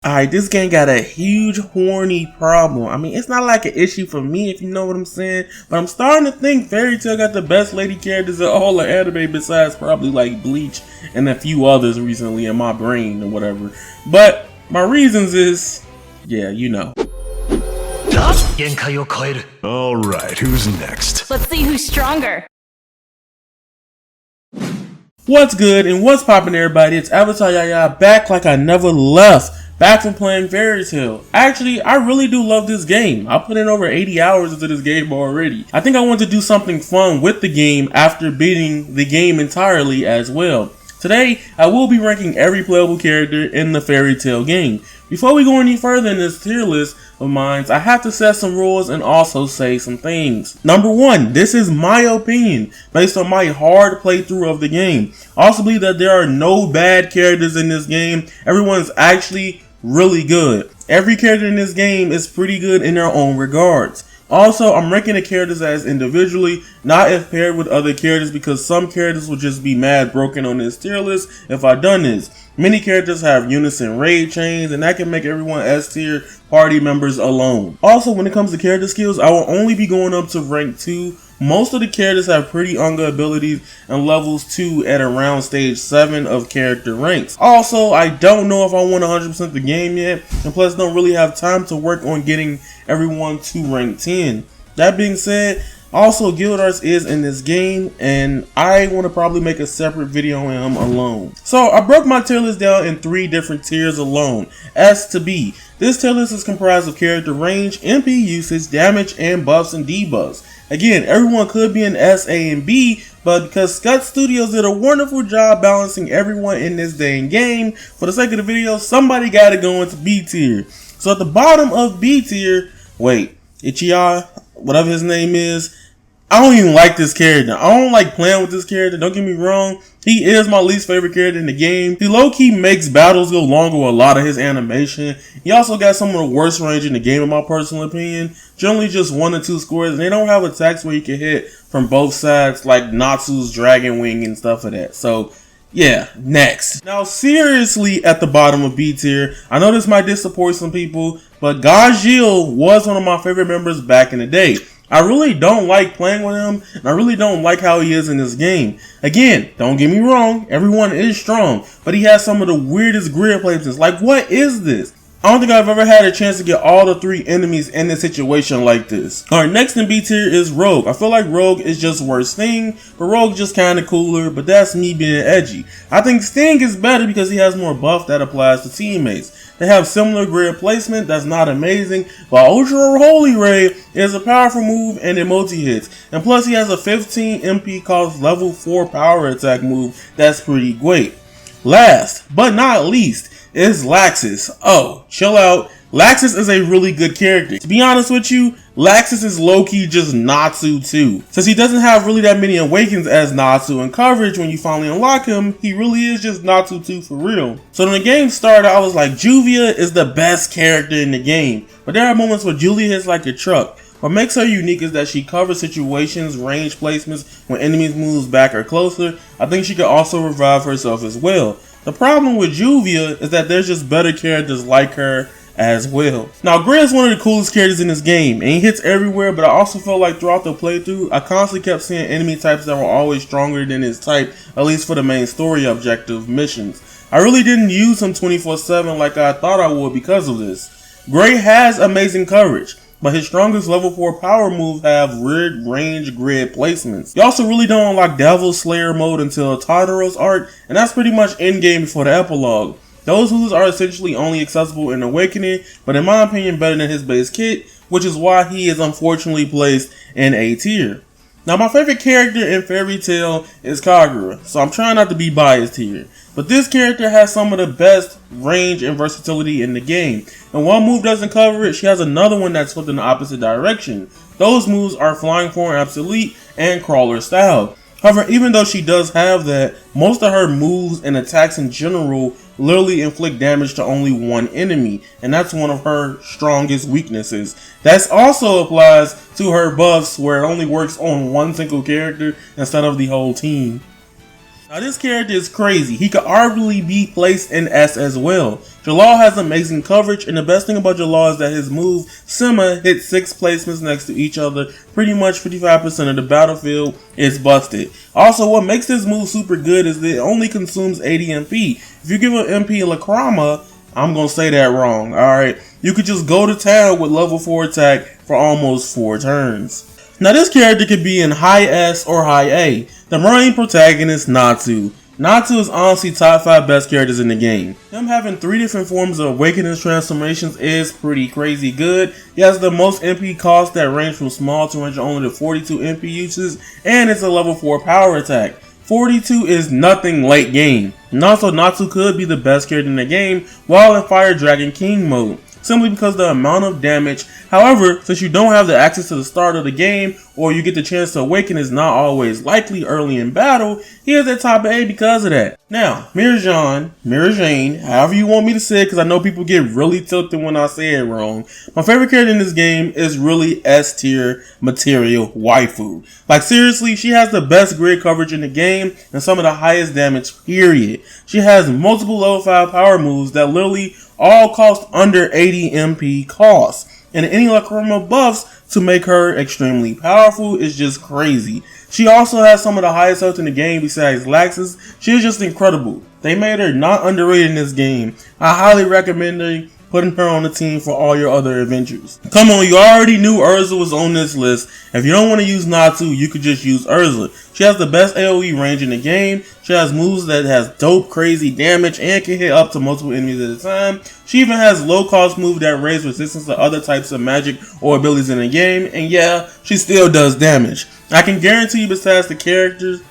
Alright, this game got a huge horny problem. I mean, it's not like an issue for me, if you know what I'm saying, but I'm starting to think Fairy Tail got the best lady characters in all the anime besides probably like Bleach and a few others recently in my brain or whatever. But my reasons is, yeah, you know. Alright, who's next? Let's see who's stronger. What's good and what's poppin', everybody? It's Avataryaya back like I never left. Back from playing Fairy Tail. Actually, I really do love this game. I put in over 80 hours into this game already. I think I want to do something fun with the game after beating the game entirely as well. Today, I will be ranking every playable character in the Fairy Tail game. Before we go any further in this tier list of mine, I have to set some rules and also say some things. Number one, this is my opinion based on my hard playthrough of the game. I also believe that there are no bad characters in this game. Everyone's actually really good. Every character in this game is pretty good in their own regards. Also, I'm ranking the characters as individually, not if paired with other characters, because some characters would just be mad broken on this tier list if I done this. Many characters have unison raid chains, and that can make everyone S tier party members alone. Also, when it comes to character skills, I will only be going up to rank 2. Most of the characters have pretty good abilities and levels 2 at around stage 7 of character ranks. Also, I don't know if I want 100% the game yet, and plus don't really have time to work on getting everyone to rank 10. That being said, also Gildarts is in this game, and I want to probably make a separate video on him alone. So I broke my tier list down in 3 different tiers alone, S to B. This tier list is comprised of character range, MP usage, damage, and buffs and debuffs. Again, everyone could be in S, A, and B, but because Scott Studios did a wonderful job balancing everyone in this dang game, for the sake of the video, somebody gotta go into B tier. So at the bottom of B tier, Ichiya, whatever his name is, I don't even like this character. I don't like playing with this character, don't get me wrong. He is my least favorite character in the game. He low-key makes battles go longer with a lot of his animation. He also got some of the worst range in the game in my personal opinion. Generally just 1 or 2 squares, and they don't have attacks where you can hit from both sides like Natsu's Dragon Wing and stuff of that. So yeah, next. Now seriously, at the bottom of B tier, I know this might disappoint some people, but Godzilla was one of my favorite members back in the day. I really don't like playing with him, and I really don't like how he is in this game. Again, don't get me wrong, everyone is strong, but he has some of the weirdest grid placements. Like, what is this? I don't think I've ever had a chance to get all the 3 enemies in a situation like this. Alright, next in B tier is Rogue. I feel like Rogue is just worse Sting, but Rogue's just kinda cooler, but that's me being edgy. I think Sting is better because he has more buff that applies to teammates. They have similar grid placement that's not amazing, but Ultra Holy Ray is a powerful move and it multi-hits. And plus he has a 15 MP cost level 4 power attack move that's pretty great. Last, but not least, is Laxus. Oh, chill out. Laxus is a really good character. To be honest with you, Laxus is low-key just Natsu too. Since he doesn't have really that many awakens as Natsu in coverage, when you finally unlock him, he really is just Natsu 2 for real. So when the game started, I was like, Juvia is the best character in the game. But there are moments where Julia hits like a truck. What makes her unique is that she covers situations, range placements, when enemies moves back or closer. I think she could also revive herself as well. The problem with Juvia is that there's just better characters like her as well. Now, Gray is one of the coolest characters in this game, and he hits everywhere, but I also felt like throughout the playthrough, I constantly kept seeing enemy types that were always stronger than his type, at least for the main story objective missions. I really didn't use him 24/7 like I thought I would because of this. Gray has amazing coverage, but his strongest level 4 power moves have weird range grid placements. You also really don't unlock Devil Slayer mode until Tadaro's arc, and that's pretty much in-game before the epilogue. Those moves are essentially only accessible in Awakening, but in my opinion better than his base kit, which is why he is unfortunately placed in A tier. Now my favorite character in Fairy Tail is Kagura, so I'm trying not to be biased here. But this character has some of the best range and versatility in the game. And one move doesn't cover it, she has another one that's flipped in the opposite direction. Those moves are Flying Form Absolute and Crawler style. However, even though she does have that, most of her moves and attacks in general literally inflict damage to only one enemy, and that's one of her strongest weaknesses. That also applies to her buffs, where it only works on one single character instead of the whole team. Now this character is crazy. He could arguably be placed in S as well. Jalal has amazing coverage, and the best thing about Jalal is that his move, Sima, hits 6 placements next to each other. Pretty much 55% of the battlefield is busted. Also, what makes this move super good is that it only consumes 80 MP. If you give an MP Lakrama, I'm going to say that wrong, alright? You could just go to town with level 4 attack for almost 4 turns. Now this character could be in high S or high A. The main protagonist, Natsu. Natsu is honestly top 5 best characters in the game. Him having 3 different forms of awakenings transformations is pretty crazy good. He has the most MP cost that range from small to range only to 42 MP uses, and it's a level 4 power attack. 42 is nothing late game. And also Natsu could be the best character in the game while in Fire Dragon King mode, simply because the amount of damage. However, since you don't have the access to the start of the game, or you get the chance to awaken is not always likely early in battle, he is at top A because of that. Now, Mirajane, however you want me to say it, because I know people get really tilted when I say it wrong. My favorite character in this game is really S tier material waifu. Like seriously, she has the best grid coverage in the game and some of the highest damage, period. She has multiple level 5 power moves that literally all cost under 80 MP cost. And any Lakrama buffs to make her extremely powerful is just crazy. She also has some of the highest health in the game besides Laxus. She is just incredible. They made her not underrated in this game. I highly recommend putting her on the team for all your other adventures. Come on, you already knew Urza was on this list. If you don't want to use Natsu, you could just use Urza. She has the best AoE range in the game. She has moves that has dope crazy damage and can hit up to multiple enemies at a time. She even has low cost move that raise resistance to other types of magic or abilities in the game. And yeah, she still does damage. I can guarantee because the characters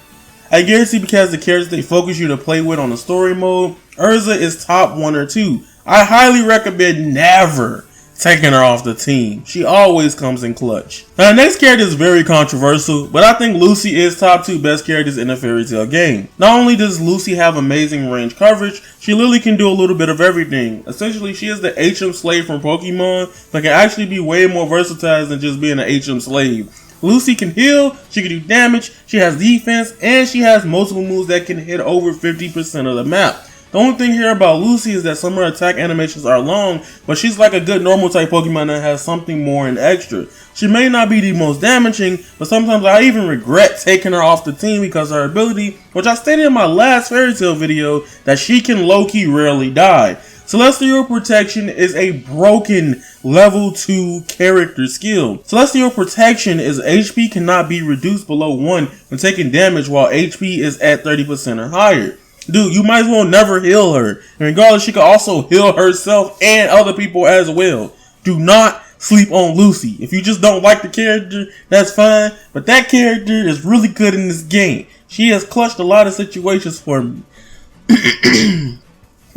they focus you to play with on the story mode, Urza is top 1 or 2. I highly recommend never taking her off the team. She always comes in clutch. Now the next character is very controversial, but I think Lucy is top 2 best characters in a fairy tale game. Not only does Lucy have amazing range coverage, she literally can do a little bit of everything. Essentially, she is the HM slave from Pokemon, but can actually be way more versatile than just being an HM slave. Lucy can heal, she can do damage, she has defense, and she has multiple moves that can hit over 50% of the map. The only thing here about Lucy is that some of her attack animations are long, but she's like a good normal type Pokemon that has something more and extra. She may not be the most damaging, but sometimes I even regret taking her off the team because her ability, which I stated in my last Fairy Tail video, that she can low-key rarely die. Celestial Protection is a broken level 2 character skill. Celestial Protection is HP cannot be reduced below 1 when taking damage while HP is at 30% or higher. Dude, you might as well never heal her. And regardless, she can also heal herself and other people as well. Do not sleep on Lucy. If you just don't like the character, that's fine. But that character is really good in this game. She has clutched a lot of situations for me.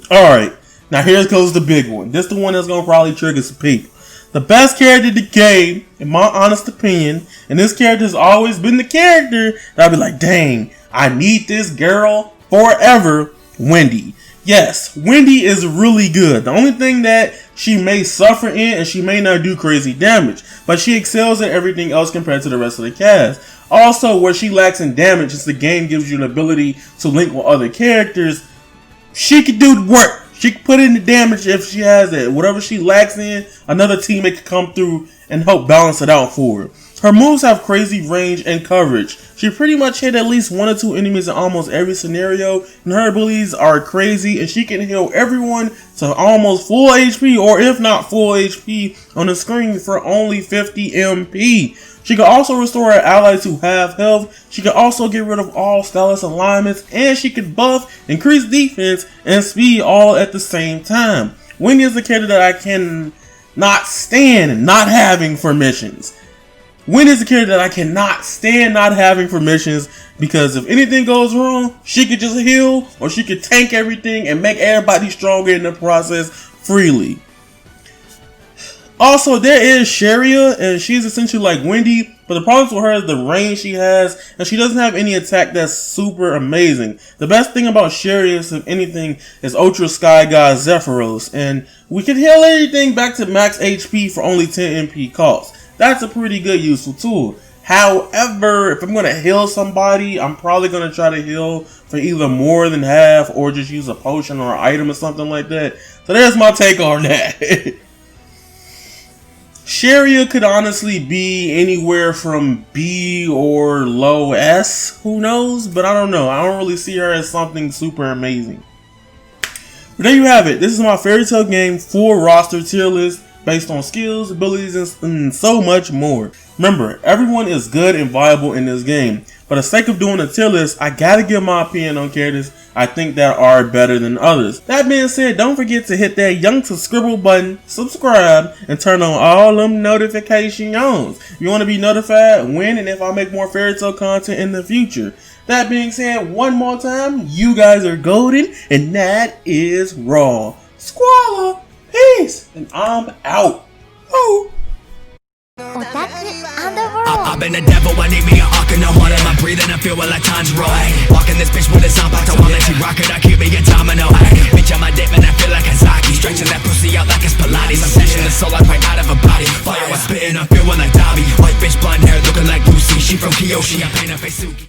Alright, now here goes the big one. This is the one that's going to probably trigger some people. The best character in the game, in my honest opinion, and this character has always been the character that I'll be like, dang, I need this girl forever, Wendy. Yes, Wendy is really good. The only thing that she may suffer in and she may not do crazy damage, but she excels at everything else compared to the rest of the cast. Also, where she lacks in damage, since the game gives you an ability to link with other characters, she can do the work. She can put in the damage if she has it. Whatever she lacks in, another teammate can come through and help balance it out for her. Her moves have crazy range and coverage. She pretty much hit at least 1 or 2 enemies in almost every scenario, and her abilities are crazy, and she can heal everyone to almost full HP, or if not full HP, on the screen for only 50 MP. She can also restore her allies to half health. She can also get rid of all stylus alignments, and she can buff, increase defense, and speed all at the same time. Wendy is the character that I cannot stand not having for missions. Wendy is the character that I cannot stand not having for missions, because if anything goes wrong, she could just heal, or she could tank everything and make everybody stronger in the process freely. Also, there is Sharia, and she's essentially like Wendy, but the problem with her is the range she has, and she doesn't have any attack that's super amazing. The best thing about Sharia, if anything, is Ultra Sky God Zephyros, and we can heal everything back to max HP for only 10 MP cost. That's a pretty good useful tool. However, if I'm going to heal somebody, I'm probably going to try to heal for either more than half or just use a potion or an item or something like that. So there's my take on that. Sharia could honestly be anywhere from B or low S. Who knows? But I don't know. I don't really see her as something super amazing. But there you have it. This is my Fairy Tail game full roster tier list based on skills, abilities, and so much more. Remember, everyone is good and viable in this game. For the sake of doing a tier list, I gotta give my opinion on characters I think that are better than others. That being said, don't forget to hit that young scribble button, subscribe, and turn on all them notifications. If you want to be notified when and if I make more Fairy Tail content in the future. That being said, one more time, you guys are golden, and that is raw. Squalla, peace, and I'm out. Woo! I've been the devil, I need me an arc in the heart of my breathing, I feel like Tanjiro. Walking this bitch with a zombie, I let you rock it, I keep me a domino. Bitch on my dick, man, I feel like Kazaki. Stretching that pussy out like it's Pilates. I'm snatching the soul like right out of her body. Fire, I spitting, I feel like Dobby. White bitch, blonde hair, looking like Lucy. She from Kyoshi, I paint her face Suki.